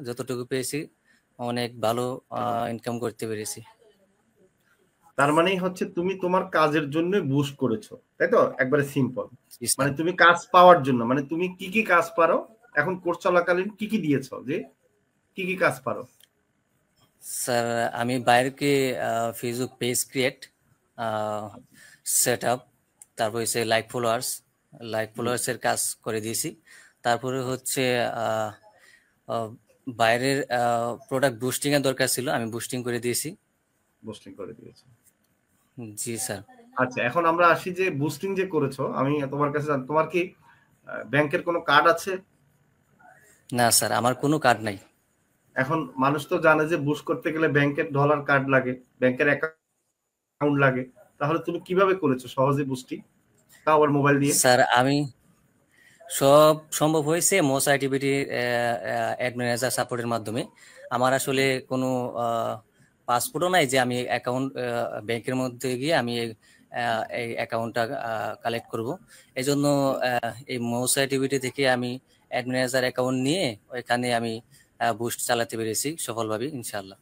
যতটুকু পেয়েছি অনেক ভালো ইনকাম করতে পেরেছি। তার মানেই হচ্ছে তুমি তোমার কাজের জন্য বুস্ট করেছো, তাই তো? একবারে সিম্পল। জি মানে স্যার। তুমি কাজ পাওয়ার জন্য, মানে তুমি কি কি কাজ পারো এখন কোর্স চলাকালীন, কি কি দিয়েছো, যে কি কি কাজ পারো? স্যার আমি বাইরেকে Facebook page create, set up, তারপর হচ্ছে লাইক জি, ফলোয়ার্সের কাজ করে দিয়েছি। তারপরে হচ্ছে আহ, আহ, বাইরের প্রোডাক্ট বুস্টিং এর দরকার ছিল, আমি বুস্টিং করে দিয়েছি। বুস্টিং করে দিয়েছো। জি স্যার। আচ্ছা, এখন আমরা আসি যে বুস্টিং যে করেছো, আমি তোমার কাছে তোমার কি ব্যাংকের কোনো কার্ড আছে? না স্যার, আমার কোনো কার্ড নাই। এখন মানুষ তো জানে যে বুস্ট করতে গেলে ব্যাংকের ডলার কার্ড লাগে, ব্যাংকের অ্যাকাউন্ট লাগে। তাহলে তুমি কিভাবে করেছো সহজে বুস্টিং, তাও আবার মোবাইল দিয়ে? স্যার আমি সব সম্ভব হয়েছে মোস আইটিভিটি অ্যাড ম্যানেজার সাপোর্টের মাধ্যমে। আমার আসলে কোনো পাসপোর্টও নাই যে আমি অ্যাকাউন্ট ব্যাংকের মধ্যে গিয়ে আমি এই অ্যাকাউন্টটা কালেক্ট করব। এই জন্য এই মোস আইটিভিটি থেকে আমি অ্যাড ম্যানেজার অ্যাকাউন্ট নিয়ে ওইখানে আমি বুস্ট চালাতে পেরেছি সফলভাবে, ইনশাআল্লাহ।